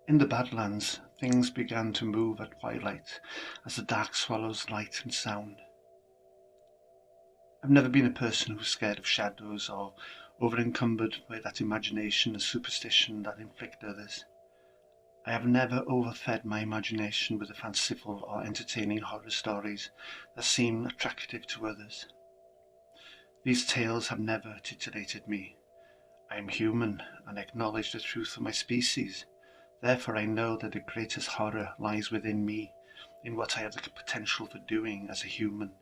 In the Badlands, things began to move at twilight as the dark swallows light and sound. I've never been a person who's scared of shadows or over-encumbered by that imagination and superstition that inflict others. I have never overfed my imagination with the fanciful or entertaining horror stories that seem attractive to others. These tales have never titillated me. I am human and acknowledge the truth of my species. Therefore I know that the greatest horror lies within me, in what I have the potential for doing as a human.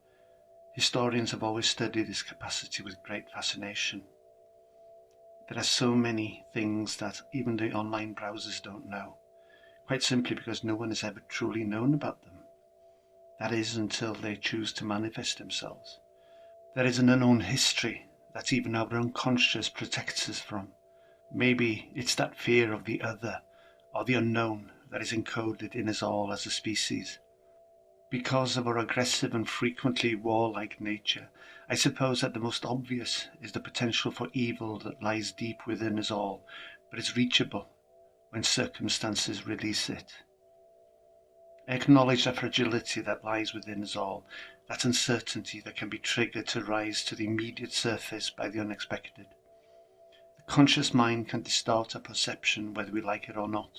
Historians have always studied this capacity with great fascination. There are so many things that even the online browsers don't know, quite simply because no one has ever truly known about them. That is, until they choose to manifest themselves. There is an unknown history that even our unconscious protects us from. Maybe it's that fear of the other or the unknown that is encoded in us all as a species. Because of our aggressive and frequently warlike nature, I suppose that the most obvious is the potential for evil that lies deep within us all, but is reachable when circumstances release it. I acknowledge the fragility that lies within us all, that uncertainty that can be triggered to rise to the immediate surface by the unexpected. The conscious mind can distort our perception whether we like it or not,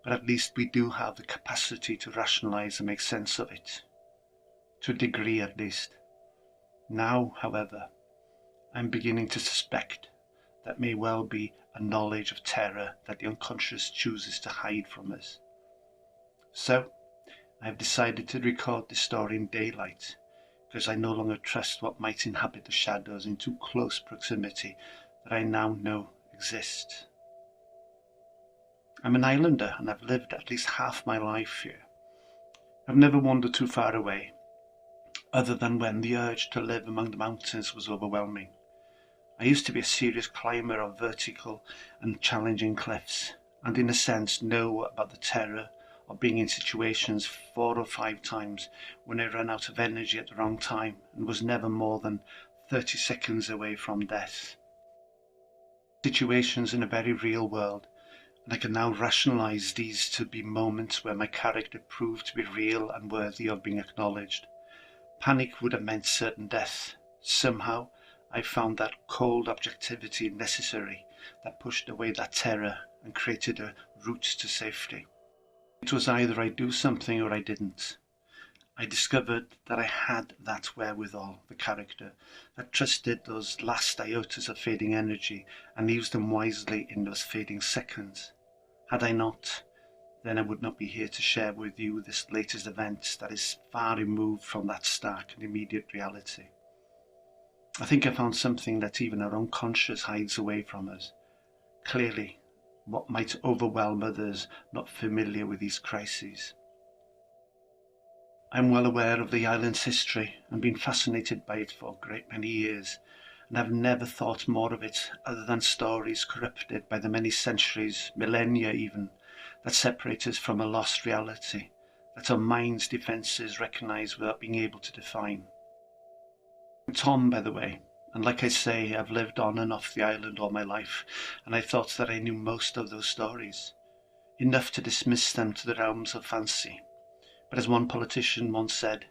but at least we do have the capacity to rationalize and make sense of it. To a degree at least. Now, however, I'm beginning to suspect that may well be a knowledge of terror that the unconscious chooses to hide from us. So, I have decided to record this story in daylight, because I no longer trust what might inhabit the shadows in too close proximity that I now know exist. I'm an islander and I've lived at least half my life here. I've never wandered too far away, other than when the urge to live among the mountains was overwhelming. I used to be a serious climber of vertical and challenging cliffs, and in a sense know about the terror of being in situations 4 or 5 times when I ran out of energy at the wrong time and was never more than 30 seconds away from death. Situations in a very real world, and I can now rationalize these to be moments where my character proved to be real and worthy of being acknowledged. Panic would have meant certain death. Somehow, I found that cold objectivity necessary that pushed away that terror and created a route to safety. It was either I do something or I didn't. I discovered that I had that wherewithal, the character, that trusted those last iotas of fading energy and used them wisely in those fading seconds. Had I not, then I would not be here to share with you this latest event that is far removed from that stark and immediate reality. I think I found something that even our unconscious hides away from us. Clearly, what might overwhelm others not familiar with these crises. I am well aware of the island's history and been fascinated by it for a great many years, and have never thought more of it other than stories corrupted by the many centuries, millennia even, that separate us from a lost reality, that our mind's defences recognise without being able to define. I'm Tom, by the way, and like I say, I've lived on and off the island all my life, and I thought that I knew most of those stories, enough to dismiss them to the realms of fancy. But as one politician once said,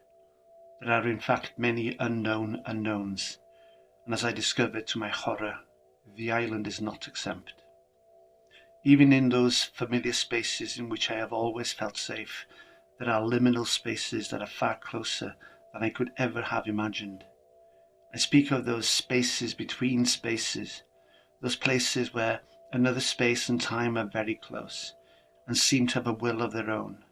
there are in fact many unknown unknowns, and as I discovered to my horror, the island is not exempt. Even in those familiar spaces in which I have always felt safe, there are liminal spaces that are far closer than I could ever have imagined. I speak of those spaces between spaces, those places where another space and time are very close, and seem to have a will of their own.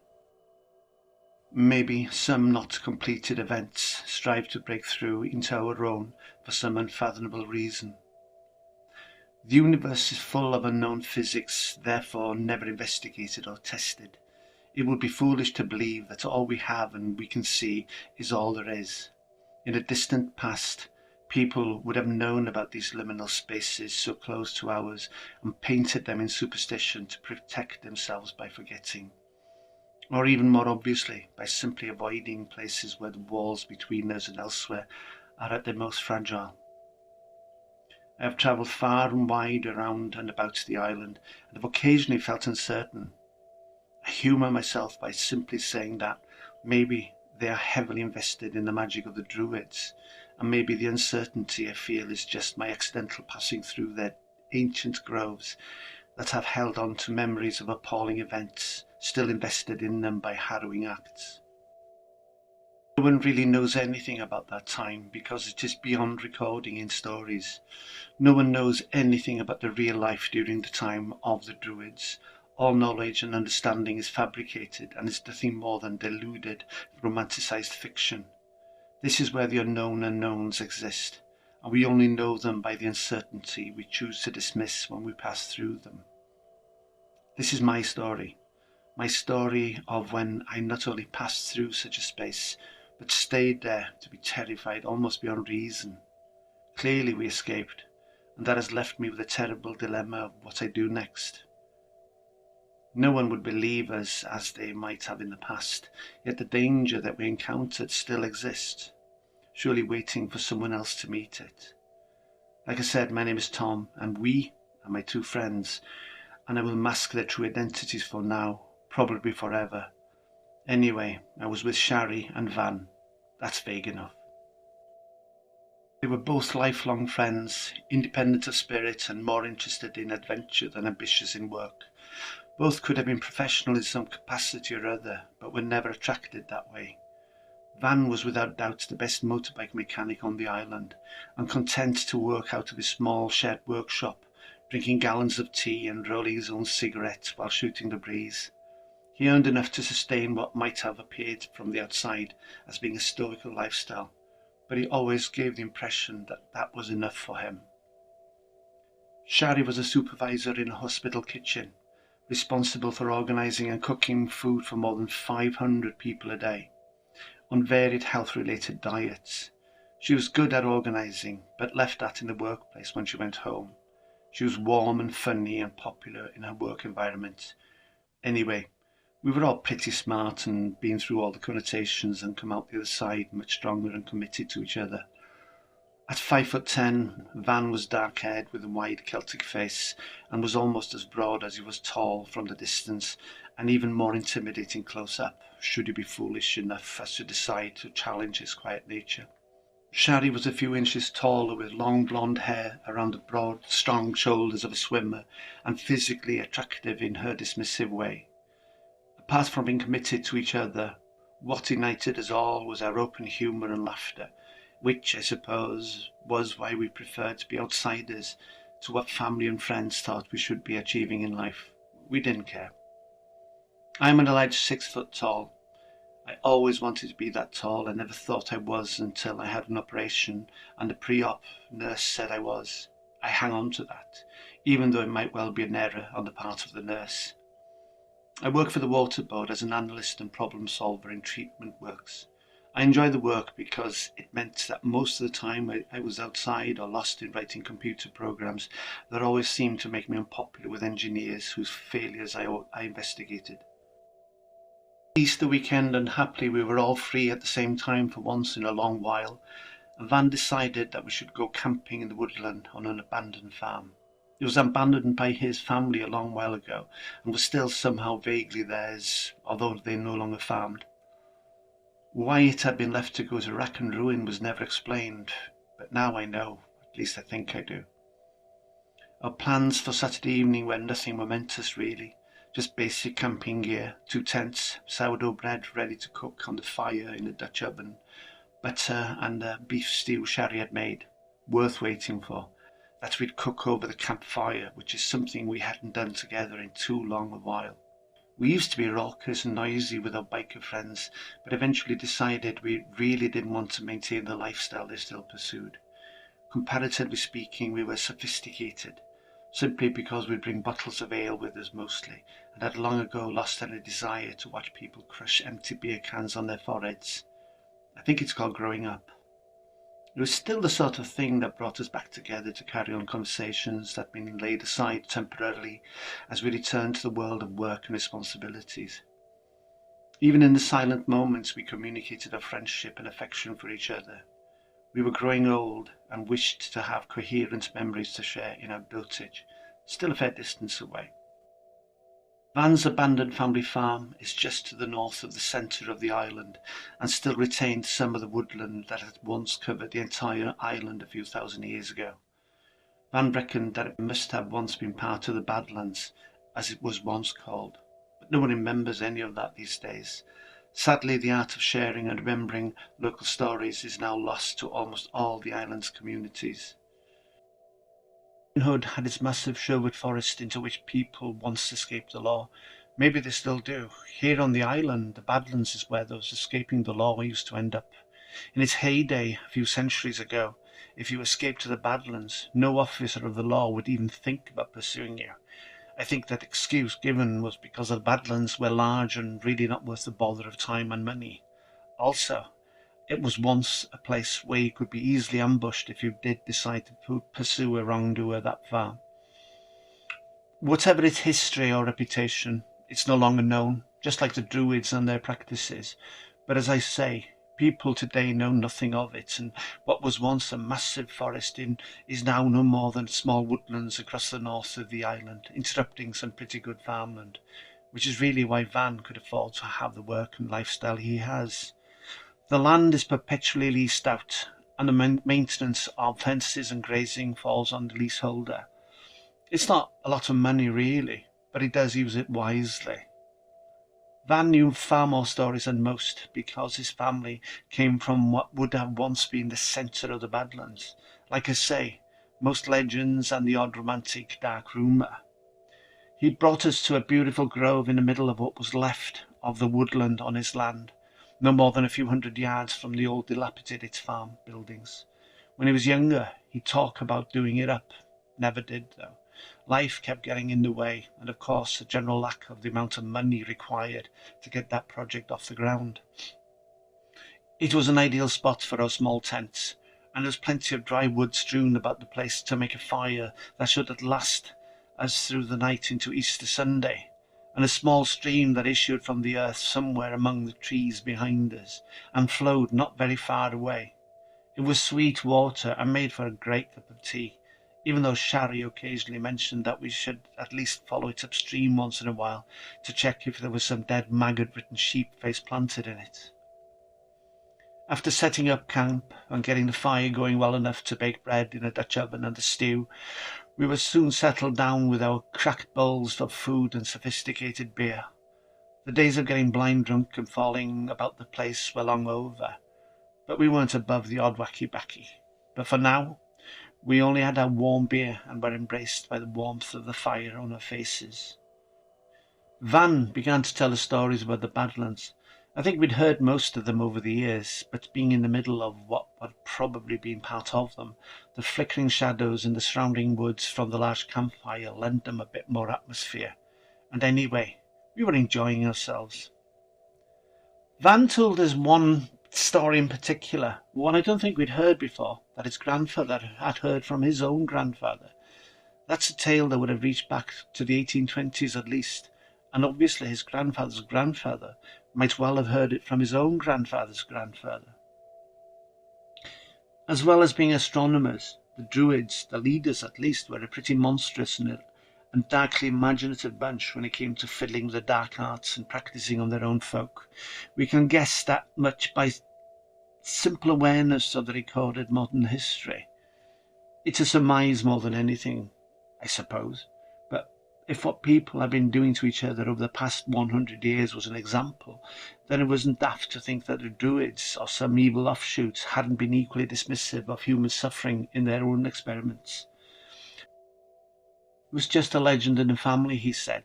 Maybe some not completed events strive to break through into our own for some unfathomable reason. The universe is full of unknown physics, therefore never investigated or tested. It would be foolish to believe that all we have and we can see is all there is. In a distant past, people would have known about these liminal spaces so close to ours and painted them in superstition to protect themselves by forgetting. Or even more obviously, by simply avoiding places where the walls between us and elsewhere are at their most fragile. I have travelled far and wide around and about the island, and have occasionally felt uncertain. I humour myself by simply saying that maybe they are heavily invested in the magic of the Druids, and maybe the uncertainty I feel is just my accidental passing through their ancient groves that have held on to memories of appalling events still invested in them by harrowing acts. No one really knows anything about that time because it is beyond recording in stories. No one knows anything about the real life during the time of the Druids. All knowledge and understanding is fabricated and is nothing more than deluded, romanticised fiction. This is where the unknown unknowns exist, and we only know them by the uncertainty we choose to dismiss when we pass through them. This is my story of when I not only passed through such a space, but stayed there to be terrified almost beyond reason. Clearly we escaped, and that has left me with a terrible dilemma of what I do next. No one would believe us as they might have in the past, yet the danger that we encountered still exists, surely waiting for someone else to meet it. Like I said, my name is Tom, and we are my two friends, and I will mask their true identities for now, probably forever. Anyway, I was with Shari and Van. That's vague enough. They were both lifelong friends, independent of spirit and more interested in adventure than ambitious in work. Both could have been professional in some capacity or other, but were never attracted that way. Van was without doubt the best motorbike mechanic on the island, and content to work out of his small shared workshop, drinking gallons of tea and rolling his own cigarette while shooting the breeze. He earned enough to sustain what might have appeared from the outside as being a stoical lifestyle, but he always gave the impression that that was enough for him. Shari was a supervisor in a hospital kitchen, responsible for organising and cooking food for more than 500 people a day, on varied health-related diets. She was good at organising, but left that in the workplace when she went home. She was warm and funny and popular in her work environment. Anyway, we were all pretty smart and been through all the connotations and come out the other side much stronger and committed to each other. At 5'10", Van was dark-haired with a wide Celtic face and was almost as broad as he was tall from the distance, and even more intimidating close up, should he be foolish enough as to decide to challenge his quiet nature. Shari was a few inches taller, with long blonde hair around the broad, strong shoulders of a swimmer, and physically attractive in her dismissive way. Apart from being committed to each other, what united us all was our open humour and laughter, which, I suppose, was why we preferred to be outsiders to what family and friends thought we should be achieving in life. We didn't care. I'm an alleged 6 foot tall. I always wanted to be that tall. I never thought I was until I had an operation and the pre-op nurse said I was. I hang on to that, even though it might well be an error on the part of the nurse. I work for the Water Board as an analyst and problem solver in treatment works. I enjoy the work because it meant that most of the time I was outside or lost in writing computer programs that always seemed to make me unpopular with engineers whose failures I investigated. Easter weekend, and happily we were all free at the same time for once in a long while, and Van decided that we should go camping in the woodland on an abandoned farm. It was abandoned by his family a long while ago, and was still somehow vaguely theirs, although they no longer farmed. Why it had been left to go to rack and ruin was never explained, but now I know, at least I think I do. Our plans for Saturday evening were nothing momentous really, just basic camping gear, 2 tents, sourdough bread ready to cook on the fire in a Dutch oven, butter and a beef stew Shari had made, worth waiting for, that we'd cook over the campfire, which is something we hadn't done together in too long a while. We used to be raucous and noisy with our biker friends, but eventually decided we really didn't want to maintain the lifestyle they still pursued. Comparatively speaking, we were sophisticated, simply because we'd bring bottles of ale with us mostly, and had long ago lost any desire to watch people crush empty beer cans on their foreheads. I think it's called growing up. It was still the sort of thing that brought us back together to carry on conversations that had been laid aside temporarily as we returned to the world of work and responsibilities. Even in the silent moments we communicated our friendship and affection for each other. We were growing old and wished to have coherent memories to share in our dotage, still a fair distance away. Van's abandoned family farm is just to the north of the centre of the island and still retained some of the woodland that had once covered the entire island a few thousand years ago. Van reckoned that it must have once been part of the Badlands, as it was once called, but no one remembers any of that these days. Sadly, the art of sharing and remembering local stories is now lost to almost all the island's communities. Hood had its massive Sherwood forest into which people once escaped the law. Maybe they still do. Here on the island, the Badlands is where those escaping the law used to end up. In its heyday, a few centuries ago, if you escaped to the Badlands, no officer of the law would even think about pursuing you. I think that excuse given was because the Badlands were large and really not worth the bother of time and money. Also, it was once a place where you could be easily ambushed if you did decide to pursue a wrongdoer that far. Whatever its history or reputation, it's no longer known, just like the Druids and their practices. But as I say, people today know nothing of it, and what was once a massive forest is now no more than small woodlands across the north of the island, interrupting some pretty good farmland, which is really why Van could afford to have the work and lifestyle he has. The land is perpetually leased out, and the maintenance of fences and grazing falls on the leaseholder. It's not a lot of money really, but he does use it wisely. Van knew far more stories than most because his family came from what would have once been the centre of the Badlands. Like I say, most legends and the odd romantic dark rumour. He brought us to a beautiful grove in the middle of what was left of the woodland on his land, no more than a few hundred yards from the old dilapidated farm buildings. When he was younger, he'd talk about doing it up. Never did, though. Life kept getting in the way, and of course a general lack of the amount of money required to get that project off the ground. It was an ideal spot for our small tents, and there was plenty of dry wood strewn about the place to make a fire that should last us through the night into Easter Sunday, and a small stream that issued from the earth somewhere among the trees behind us, and flowed not very far away. It was sweet water and made for a great cup of tea, even though Shari occasionally mentioned that we should at least follow it upstream once in a while to check if there was some dead maggot-ridden sheep face planted in it. After setting up camp and getting the fire going well enough to bake bread in a Dutch oven and a stew, we were soon settled down with our cracked bowls of food and sophisticated beer. The days of getting blind drunk and falling about the place were long over, but we weren't above the odd wacky-backy. But for now, we only had our warm beer and were embraced by the warmth of the fire on our faces. Van began to tell us stories about the Badlands. I think we'd heard most of them over the years, but being in the middle of what had probably been part of them, the flickering shadows in the surrounding woods from the large campfire lent them a bit more atmosphere. And anyway, we were enjoying ourselves. Van told us one story in particular, one I don't think we'd heard before, that his grandfather had heard from his own grandfather. That's a tale that would have reached back to the 1820s at least, and obviously his grandfather's grandfather might well have heard it from his own grandfather's grandfather. As well as being astronomers, the Druids, the leaders at least, were a pretty monstrous and darkly imaginative bunch when it came to fiddling with the dark arts and practicing on their own folk. We can guess that much by simple awareness of the recorded modern history. It's a surmise more than anything, I suppose, but if what people have been doing to each other over the past 100 years was an example, then it wasn't daft to think that the Druids or some evil offshoots hadn't been equally dismissive of human suffering in their own experiments. It was just a legend in the family, he said.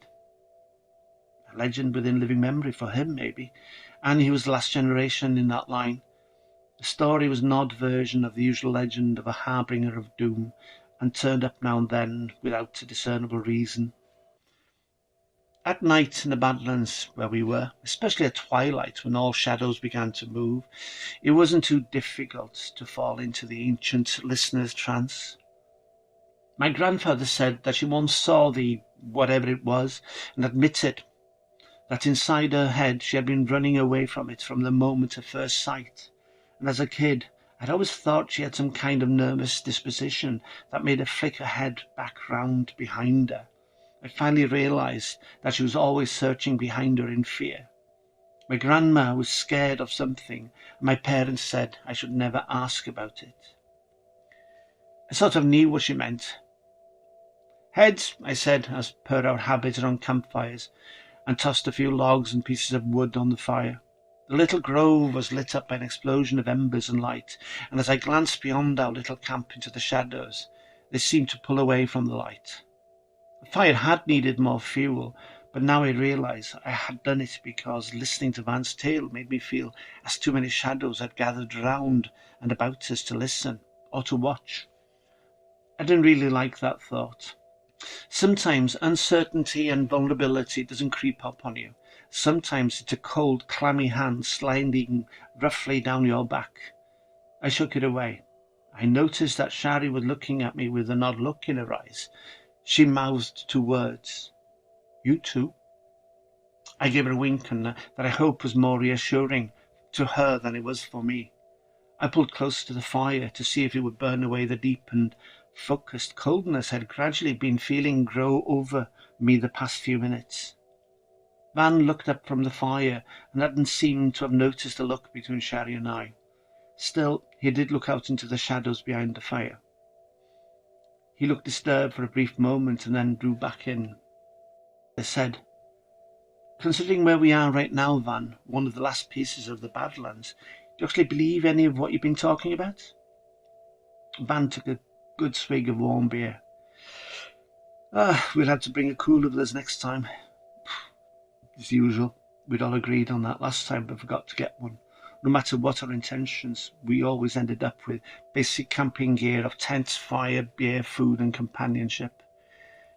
A legend within living memory for him, maybe, and he was the last generation in that line. The story was an odd version of the usual legend of a harbinger of doom, and turned up now and then without a discernible reason. At night in the Badlands where we were, especially at twilight when all shadows began to move, it wasn't too difficult to fall into the ancient listener's trance. My grandfather said that she once saw the whatever it was and admitted that inside her head she had been running away from it from the moment of first sight. And as a kid, I'd always thought she had some kind of nervous disposition that made her flick her head back round behind her, I finally realised that she was always searching behind her in fear. My grandma was scared of something, and my parents said I should never ask about it. I sort of knew what she meant. Heads, I said, as per our habit around campfires, and tossed a few logs and pieces of wood on the fire. The little grove was lit up by an explosion of embers and light, and as I glanced beyond our little camp into the shadows, they seemed to pull away from the light. The fire had needed more fuel, but now I realised I had done it because listening to Van's tale made me feel as too many shadows had gathered round and about us to listen or to watch. I didn't really like that thought. Sometimes uncertainty and vulnerability doesn't creep up on you. Sometimes it's a cold, clammy hand sliding roughly down your back. I shook it away. I noticed that Shari was looking at me with an odd look in her eyes. She mouthed 2 words. You too? I gave her a wink, and that I hope was more reassuring to her than it was for me. I pulled close to the fire to see if it would burn away the deep and focused coldness I had gradually been feeling grow over me the past few minutes. Van looked up from the fire and hadn't seemed to have noticed the look between Shari and I. Still, he did look out into the shadows behind the fire. He looked disturbed for a brief moment and then drew back in. I said, "Considering where we are right now, Van, one of the last pieces of the Badlands, do you actually believe any of what you've been talking about?" Van took a good swig of warm beer. We'll have to bring a cooler with us next time. As usual, we'd all agreed on that last time, but forgot to get one. No matter what our intentions, we always ended up with basic camping gear of tents, fire, beer, food and companionship.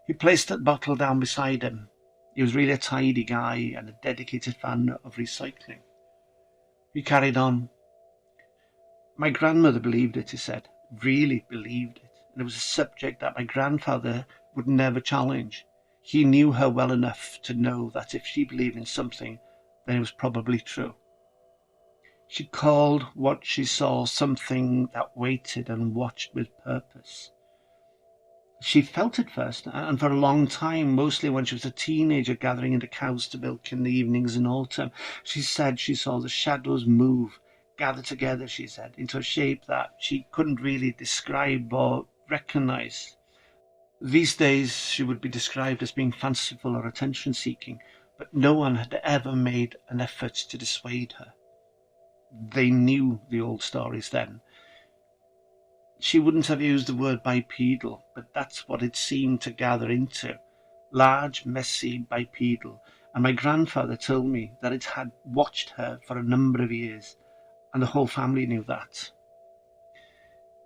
He placed that bottle down beside him. He was really a tidy guy and a dedicated fan of recycling. He carried on. "My grandmother believed it," he said. "Really believed it. And it was a subject that my grandfather would never challenge. He knew her well enough to know that if she believed in something, then it was probably true. She called what she saw something that waited and watched with purpose. She felt it first, and for a long time, mostly when she was a teenager gathering in the cows to milk in the evenings in autumn. She said she saw the shadows move, gather together, she said, into a shape that she couldn't really describe or recognize. These days she would be described as being fanciful or attention-seeking, but no one had ever made an effort to dissuade her. They knew the old stories then. She wouldn't have used the word bipedal, but that's what it seemed to gather into. Large, messy, bipedal, and my grandfather told me that it had watched her for a number of years, and the whole family knew that.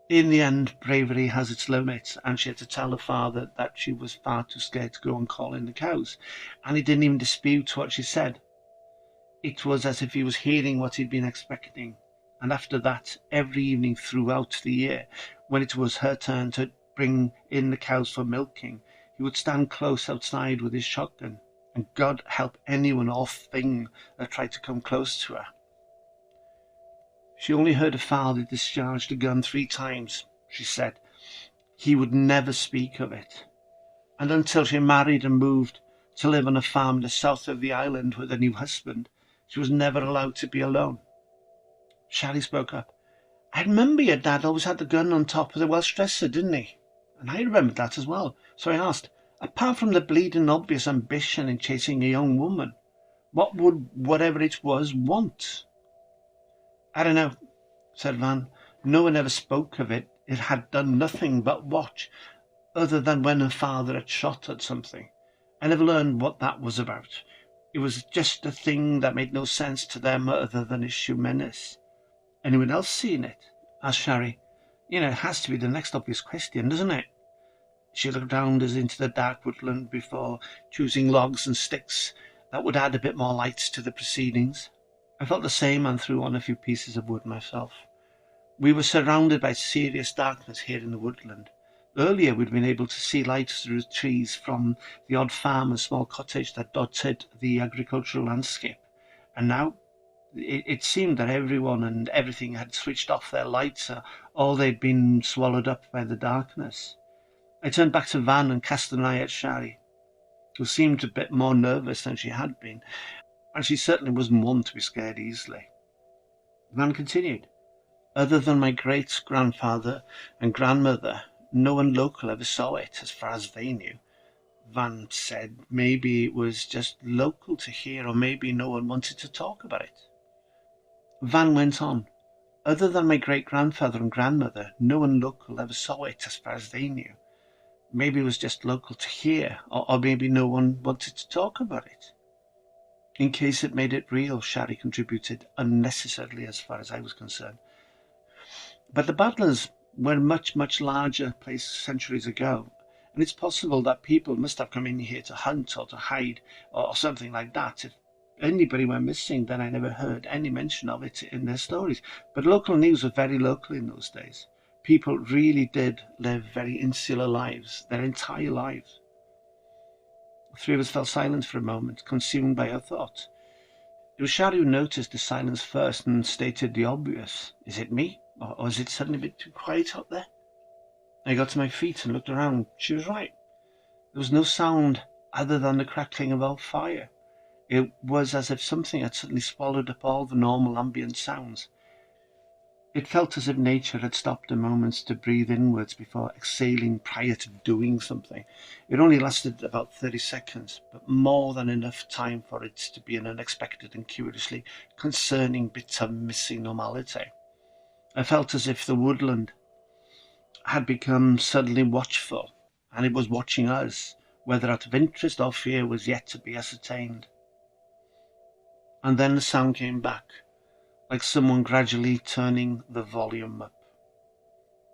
In the end, bravery has its limits, and she had to tell her father that she was far too scared to go and call in the cows, and he didn't even dispute what she said. It was as if he was hearing what he'd been expecting, and after that, every evening throughout the year, when it was her turn to bring in the cows for milking, he would stand close outside with his shotgun, and God help anyone or thing that tried to come close to her. She only heard her father discharge the gun 3 times, she said. He would never speak of it. And until she married and moved to live on a farm in the south of the island with her new husband, she was never allowed to be alone. Shari spoke up. "I remember your dad always had the gun on top of the Welsh dresser, didn't he?" And I remembered that as well. So I asked, apart from the bleeding obvious ambition in chasing a young woman, what would whatever it was want? "I don't know," said Van. "No one ever spoke of it. It had done nothing but watch, other than when her father had shot at something. I never learned what that was about. It was just a thing that made no sense to them other than issue menace." "Anyone else seen it?" asked Shari. "It has to be the next obvious question, doesn't it?" She looked round us into the dark woodland before choosing logs and sticks that would add a bit more light to the proceedings. I felt the same and threw on a few pieces of wood myself. We were surrounded by serious darkness here in the woodland. Earlier we'd been able to see light through the trees from the odd farm and small cottage that dotted the agricultural landscape, and now it seemed that everyone and everything had switched off their lights, or they'd been swallowed up by the darkness. I turned back to Van and cast an eye at Shari. who seemed a bit more nervous than she had been, and she certainly wasn't one to be scared easily. Van continued, "Other than my great-grandfather and grandmother, no one local ever saw it, as far as they knew." Van said maybe it was just local to here, or maybe no one wanted to talk about it. Van went on, "Other than my great-grandfather and grandmother, no one local ever saw it, as far as they knew. Maybe it was just local to here, or maybe no one wanted to talk about it." "In case it made it real," Shari contributed, unnecessarily as far as I was concerned. "But the Badlands were a much, much larger place centuries ago, and it's possible that people must have come in here to hunt or to hide or something like that. If anybody went missing, then I never heard any mention of it in their stories. But local news was very local in those days. People really did live very insular lives, their entire lives." The three of us fell silent for a moment, consumed by our thought. It was Shari who noticed the silence first and stated the obvious. "Is it me? Or is it suddenly a bit too quiet out there?" I got to my feet and looked around. She was right. There was no sound other than the crackling of our fire. It was as if something had suddenly swallowed up all the normal ambient sounds. It felt as if nature had stopped a moment to breathe inwards before exhaling prior to doing something. It only lasted about 30 seconds, but more than enough time for it to be an unexpected and curiously concerning bit of missing normality. I felt as if the woodland had become suddenly watchful, and it was watching us, whether out of interest or fear was yet to be ascertained. And then the sound came back, like someone gradually turning the volume up.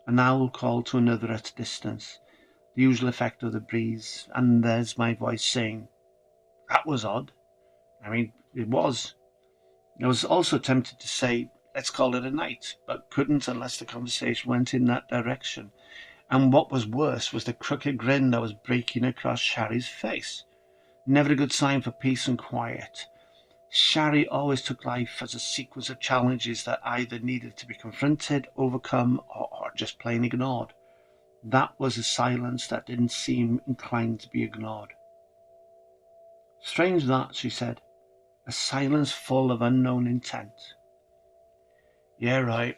An owl called to another at a distance, the usual effect of the breeze, and there's my voice saying, "That was odd." I mean, it was. I was also tempted to say, "Let's call it a night," but couldn't unless the conversation went in that direction. And what was worse was the crooked grin that was breaking across Shari's face. Never a good sign for peace and quiet. Shari always took life as a sequence of challenges that either needed to be confronted, overcome, or just plain ignored. That was a silence that didn't seem inclined to be ignored. "Strange that," she said. "A silence full of unknown intent." "Yeah, right."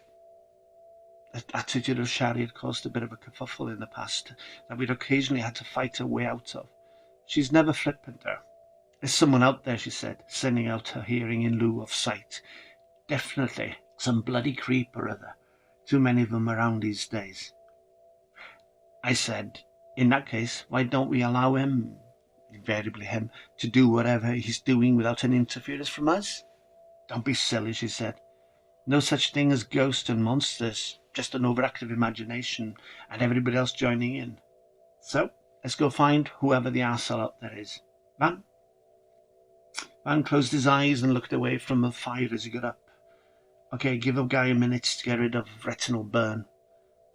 The attitude of Shari had caused a bit of a kerfuffle in the past that we'd occasionally had to fight our way out of. She's never flippant, though. "There's someone out there," she said, sending out her hearing in lieu of sight. "Definitely some bloody creep or other. Too many of them around these days." I said, "In that case, why don't we allow him," invariably him, "to do whatever he's doing without any interference from us?" "Don't be silly," she said. "No such thing as ghosts and monsters, just an overactive imagination and everybody else joining in. So, let's go find whoever the arsehole out there is. Van?" Van closed his eyes and looked away from the fire as he got up. "Okay, give a guy a minute to get rid of retinal burn.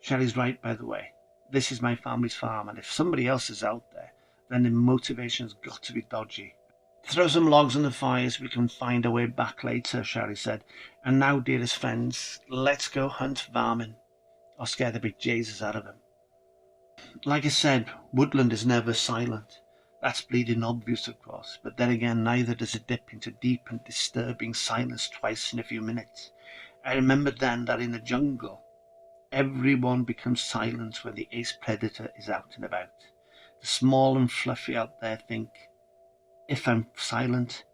Shelley's right, by the way. This is my family's farm, and if somebody else is out there, then the motivation's got to be dodgy." "Throw some logs on the fire so we can find our way back later," Shari said. "And now, dearest friends, let's go hunt varmin, or scare the big Jesus out of him." Like I said, woodland is never silent. That's bleeding obvious, of course, but then again, neither does it dip into deep and disturbing silence twice in a few minutes. I remembered then that in the jungle, everyone becomes silent when the ace predator is out and about. The small and fluffy out there think, if I'm silent,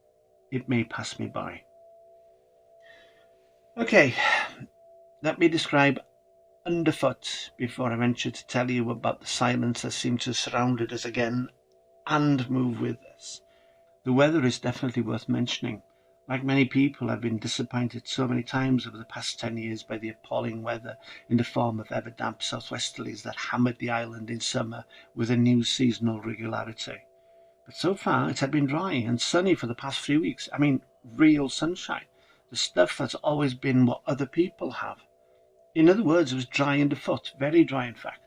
it may pass me by. Okay, let me describe underfoot before I venture to tell you about the silence that seemed to have surrounded us again and move with us. The weather is definitely worth mentioning. Like many people, I've been disappointed so many times over the past 10 years by the appalling weather in the form of ever-damp southwesterlies that hammered the island in summer with a new seasonal regularity. But so far it had been dry and sunny for the past few weeks. I mean, real sunshine. The stuff that's always been what other people have. In other words, it was dry underfoot, very dry in fact.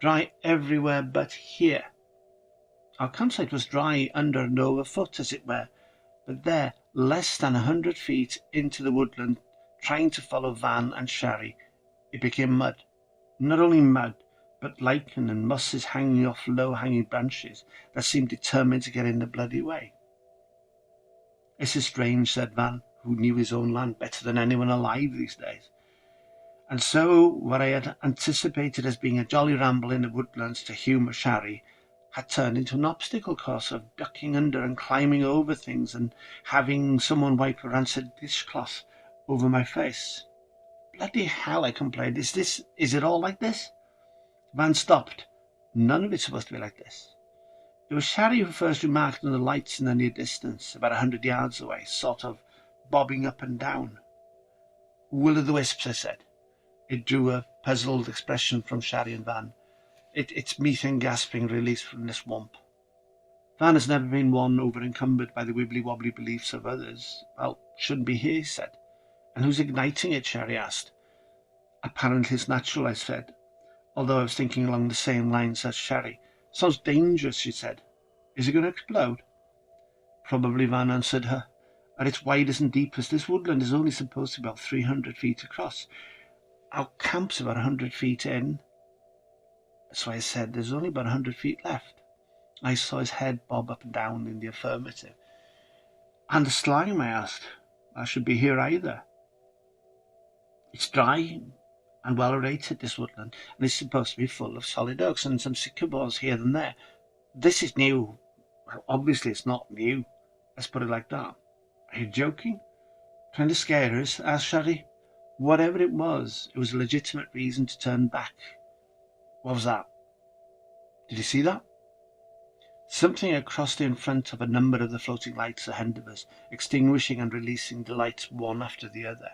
Dry everywhere but here. Our campsite was dry under and overfoot, as it were, but there, less than 100 feet into the woodland, trying to follow Van and Shari, it became mud. Not only mud, but lichen and mosses hanging off low-hanging branches that seemed determined to get in the bloody way. "This is strange," said Van, who knew his own land better than anyone alive these days. And so what I had anticipated as being a jolly ramble in the woodlands to humour Shari had turned into an obstacle course of ducking under and climbing over things and having someone wipe a rancid dishcloth over my face. "Bloody hell," I complained. Is it all like this?" Van stopped. "None of it's supposed to be like this." It was Shari who first remarked on the lights in the near distance, about 100 yards away, sort of bobbing up and down. "Will-o'-the-wisps," I said. It drew a puzzled expression from Shari and Van. It's methane gas being released from this swamp." Van has never been one over-encumbered by the wibbly-wobbly beliefs of others. "Well, shouldn't be here," he said. "And who's igniting it?" Shari asked. "Apparently it's natural," I said, although I was thinking along the same lines as Shari. "Sounds dangerous," she said. "Is it going to explode?" "Probably," Van answered her. "At its widest and deepest, this woodland is only supposed to be about 300 feet across. Our camp's about 100 feet in." So I said, "There's only about 100 feet left." I saw his head bob up and down in the affirmative. "And the slime?" I asked. "That should be here either." "It's dry and well aerated, this woodland, and it's supposed to be full of solid oaks and some sycamores here and there. This is new." "Well, obviously it's not new. Let's put it like that." "Are you joking? Trying to scare us?" asked Shari. Whatever it was a legitimate reason to turn back. "What was that?" "Did you see that?" Something had crossed in front of a number of the floating lights ahead of us, extinguishing and releasing the lights one after the other.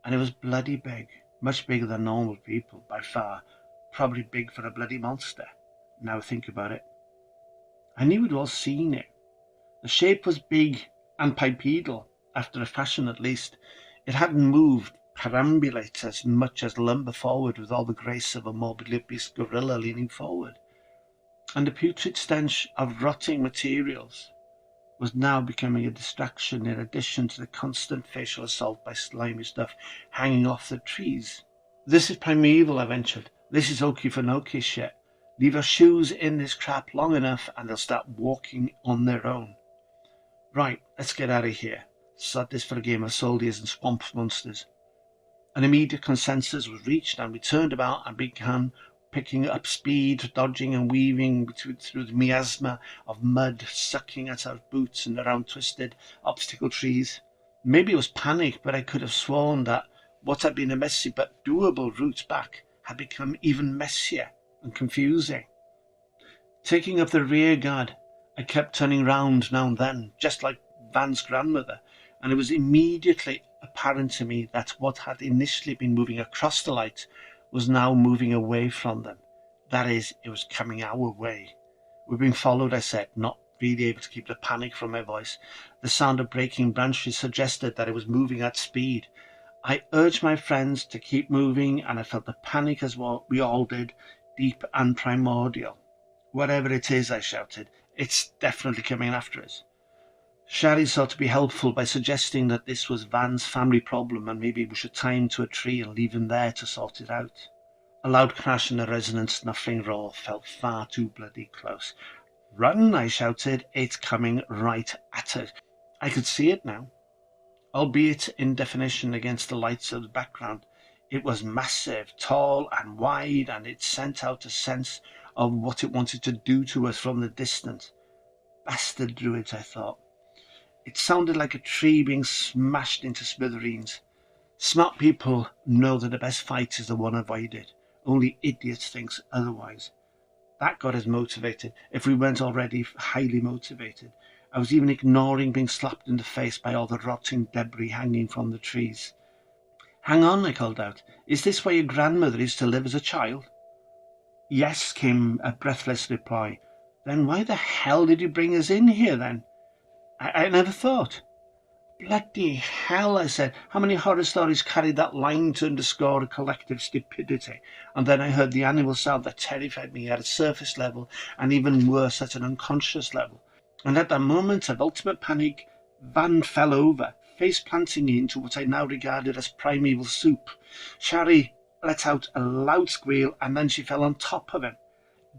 And it was bloody big, much bigger than normal people, by far, probably big for a bloody monster, now think about it. I knew we'd all seen it. The shape was big and bipedal, after a fashion at least. It hadn't moved, perambulate as much as lumber forward with all the grace of a morbidly obese gorilla leaning forward. And the putrid stench of rotting materials was now becoming a distraction in addition to the constant facial assault by slimy stuff hanging off the trees. "This is primeval," I ventured. "This is Okefenokee shit. Leave your shoes in this crap long enough and they'll start walking on their own. Right, let's get out of here. Start this for a game of soldiers and swamp monsters." An immediate consensus was reached, and we turned about and began picking up speed, dodging and weaving through the miasma of mud, sucking at our boots and around twisted obstacle trees. Maybe it was panic, but I could have sworn that what had been a messy but doable route back had become even messier and confusing. Taking up the rear guard, I kept turning round now and then, just like Van's grandmother, and it was immediately apparent to me that what had initially been moving across the light was now moving away from them. That is, it was coming our way. "We're being followed," I said, not really able to keep the panic from my voice. The sound of breaking branches suggested that it was moving at speed. I urged my friends to keep moving, and I felt the panic, as we all did, deep and primordial. "Whatever it is," I shouted, "it's definitely coming after us." Shari sought to be helpful by suggesting that this was Van's family problem and maybe we should tie him to a tree and leave him there to sort it out. A loud crash and a resonant snuffling roar felt far too bloody close. "Run!" I shouted. "It's coming right at us." I could see it now, albeit in definition against the lights of the background. It was massive, tall and wide, and it sent out a sense of what it wanted to do to us from the distance. Bastard druids, I thought. It sounded like a tree being smashed into smithereens. Smart people know that the best fight is the one avoided. Only idiots think otherwise. That got us motivated, if we weren't already highly motivated. I was even ignoring being slapped in the face by all the rotting debris hanging from the trees. "Hang on," I called out. "Is this where your grandmother used to live as a child?" "Yes," came a breathless reply. "Then why the hell did you bring us in here then?" I never thought." "Bloody hell," I said. How many horror stories carried that line to underscore a collective stupidity? And then I heard the animal sound that terrified me at a surface level, and even worse at an unconscious level. And at that moment of ultimate panic, Van fell over, face planting into what I now regarded as primeval soup. "Shari, let out a loud squeal, and then she fell on top of him.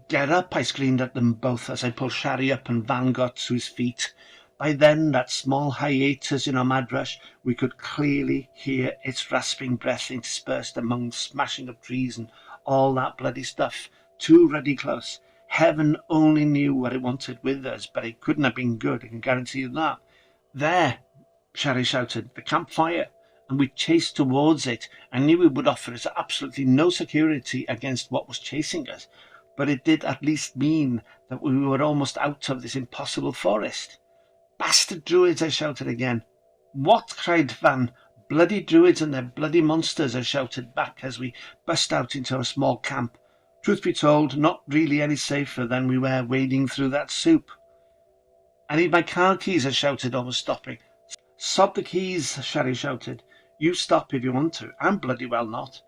"Get up!" I screamed at them both as I pulled Shari up and Van got to his feet. By then, that small hiatus in our mad rush, we could clearly hear its rasping breath interspersed among smashing of trees and all that bloody stuff, too ruddy close. Heaven only knew what it wanted with us, but it couldn't have been good, I can guarantee you that. "There!" Shari shouted, "the campfire!" And we chased towards it. I knew it would offer us absolutely no security against what was chasing us, but it did at least mean that we were almost out of this impossible forest. "Bastard Druids!" I shouted again. "What?" cried Van. "Bloody Druids and their bloody monsters!" I shouted back as we burst out into our small camp. Truth be told, not really any safer than we were wading through that soup. "I need my car keys!" I shouted, almost stopping. "Sod the keys!" Shari shouted. "You stop if you want to. I'm bloody well not."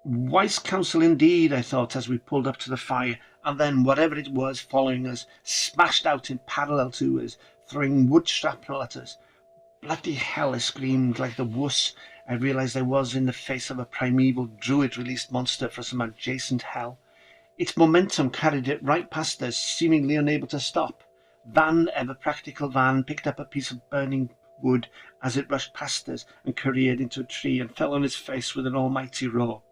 Wise counsel indeed, I thought, as we pulled up to the fire, and then whatever it was following us smashed out in parallel to us, throwing wood shrapnel at us. Bloody hell, I screamed like the wuss. I realised I was in the face of a primeval druid-released monster for some adjacent hell. Its momentum carried it right past us, seemingly unable to stop. Van, ever practical Van, picked up a piece of burning wood as it rushed past us and careered into a tree and fell on its face with an almighty roar.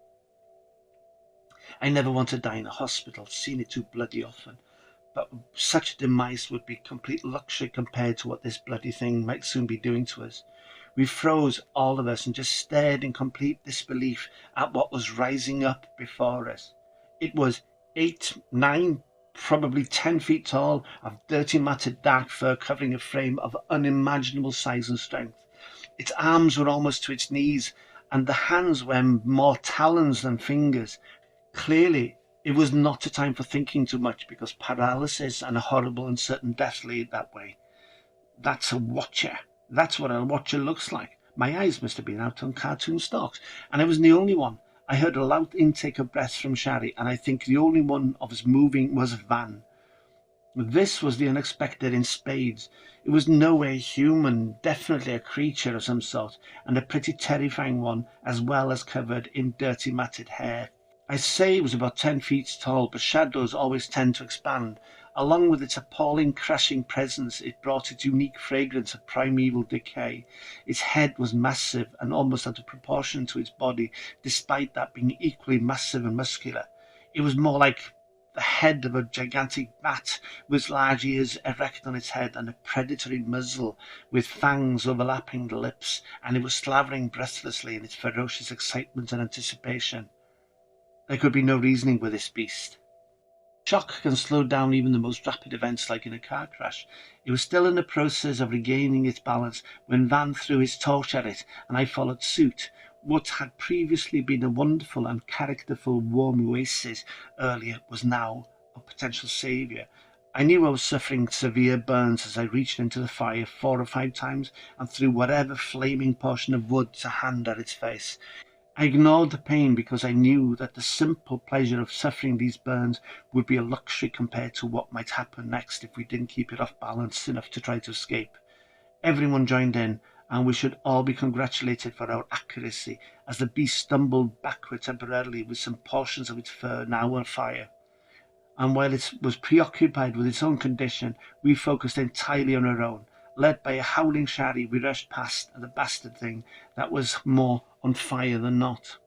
I never want to die in a hospital, seen it too bloody often, but such a demise would be complete luxury compared to what this bloody thing might soon be doing to us. We froze, all of us, and just stared in complete disbelief at what was rising up before us. It was 8, 9, probably 10 feet tall, of dirty matted dark fur covering a frame of unimaginable size and strength. Its arms were almost to its knees, and the hands were more talons than fingers. Clearly, it was not a time for thinking too much, because paralysis and a horrible uncertain death lay that way. That's a watcher. That's what a watcher looks like. My eyes must have been out on cartoon stalks, and I wasn't the only one. I heard a loud intake of breath from Shari, and I think the only one of us moving was Van. This was the unexpected in spades. It was no way human, definitely a creature of some sort, and a pretty terrifying one, as well as covered in dirty matted hair. I say it was about 10 feet tall, but shadows always tend to expand. Along with its appalling, crashing presence, it brought its unique fragrance of primeval decay. Its head was massive and almost out of proportion to its body, despite that being equally massive and muscular. It was more like the head of a gigantic bat, with large ears erect on its head and a predatory muzzle with fangs overlapping the lips, and it was slavering breathlessly in its ferocious excitement and anticipation. There could be no reasoning with this beast. Shock can slow down even the most rapid events, like in a car crash. It was still in the process of regaining its balance when Van threw his torch at it, and I followed suit. What had previously been a wonderful and characterful warm oasis earlier was now a potential saviour. I knew I was suffering severe burns as I reached into the fire 4 or 5 times and threw whatever flaming portion of wood to hand at its face. I ignored the pain because I knew that the simple pleasure of suffering these burns would be a luxury compared to what might happen next if we didn't keep it off balance enough to try to escape. Everyone joined in, and we should all be congratulated for our accuracy as the beast stumbled backward temporarily with some portions of its fur now on fire. And while it was preoccupied with its own condition, we focused entirely on our own. Led by a howling Shari, we rushed past the bastard thing that was more on fire than not.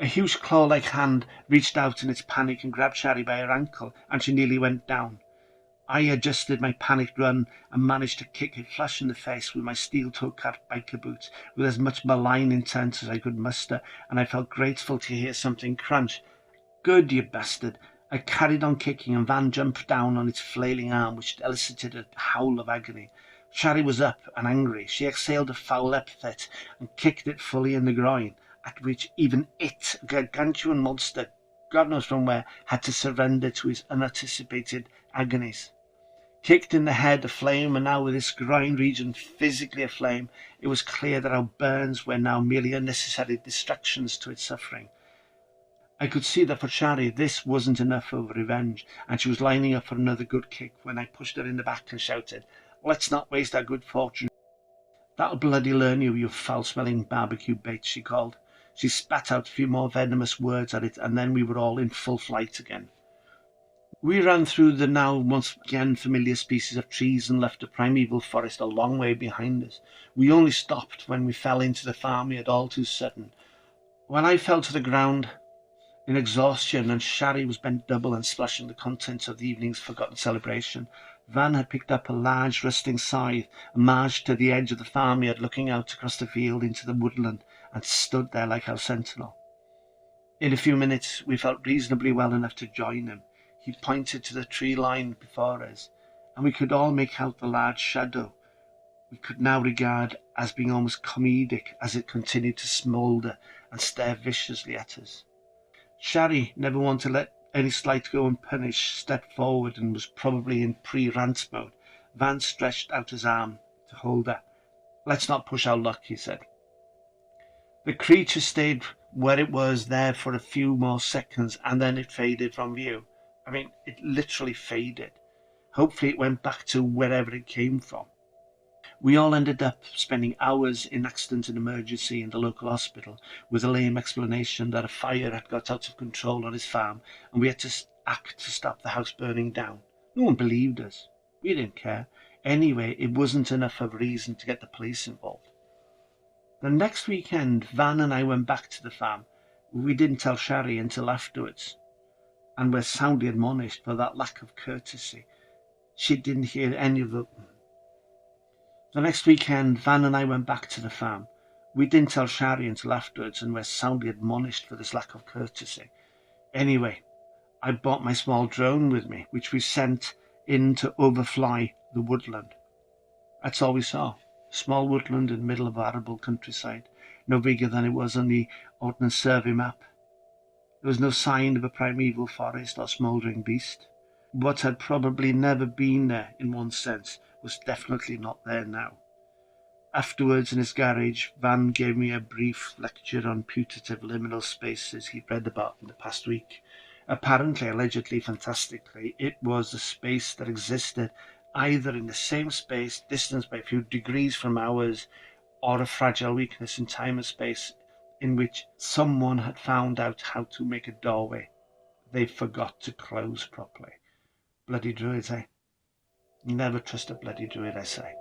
A huge claw-like hand reached out in its panic and grabbed Shari by her ankle, and she nearly went down. I adjusted my panicked run and managed to kick it flush in the face with my steel-toe capped biker boots with as much malign intent as I could muster, and I felt grateful to hear something crunch. "Good, you bastard." I carried on kicking, and Van jumped down on its flailing arm, which elicited a howl of agony. Shari was up and angry. She exhaled a foul epithet and kicked it fully in the groin, at which even it, a gargantuan monster, God knows from where, had to surrender to his unanticipated agonies. Kicked in the head aflame, and now with its groin region physically aflame, it was clear that our burns were now merely unnecessary distractions to its suffering. I could see that for Shari this wasn't enough of revenge, and she was lining up for another good kick when I pushed her in the back and shouted, "Let's not waste our good fortune." "That'll bloody learn you, you foul-smelling barbecue bait," she called. She spat out a few more venomous words at it, and then we were all in full flight again. We ran through the now once again familiar species of trees and left the primeval forest a long way behind us. We only stopped when we fell into the farmyard all too sudden. When I fell to the ground in exhaustion and Shari was bent double and splashing the contents of the evening's forgotten celebration, Van had picked up a large rusting scythe and marched to the edge of the farmyard, looking out across the field into the woodland, and stood there like our sentinel. In a few minutes we felt reasonably well enough to join him. He pointed to the tree line before us, and we could all make out the large shadow we could now regard as being almost comedic as it continued to smoulder and stare viciously at us. Shari, never one to let any slight go unpunished, stepped forward and was probably in pre-rant mode. Van stretched out his arm to hold her. "Let's not push our luck," he said. The creature stayed where it was there for a few more seconds, and then it faded from view. I mean, it literally faded. Hopefully it went back to wherever it came from. We all ended up spending hours in accident and emergency in the local hospital with a lame explanation that a fire had got out of control on his farm and we had to act to stop the house burning down. No one believed us. We didn't care. Anyway, it wasn't enough of a reason to get the police involved. The next weekend, Van and I went back to the farm. We didn't tell Shari until afterwards, and were soundly admonished for that lack of courtesy. She didn't hear any of it. The next weekend, Van and I went back to the farm. We didn't tell Shari until afterwards, and were soundly admonished for this lack of courtesy. Anyway, I brought my small drone with me, which we sent in to overfly the woodland. That's all we saw. Small woodland in the middle of arable countryside, no bigger than it was on the Ordnance Survey map. There was no sign of a primeval forest or smouldering beast. What had probably never been there, in one sense, was definitely not there now. Afterwards, in his garage, Van gave me a brief lecture on putative liminal spaces he'd read about in the past week. Apparently, allegedly, fantastically, it was a space that existed either in the same space, distanced by a few degrees from ours, or a fragile weakness in time and space in which someone had found out how to make a doorway they forgot to close properly. Bloody druids, eh? Never trust a bloody druid, I say.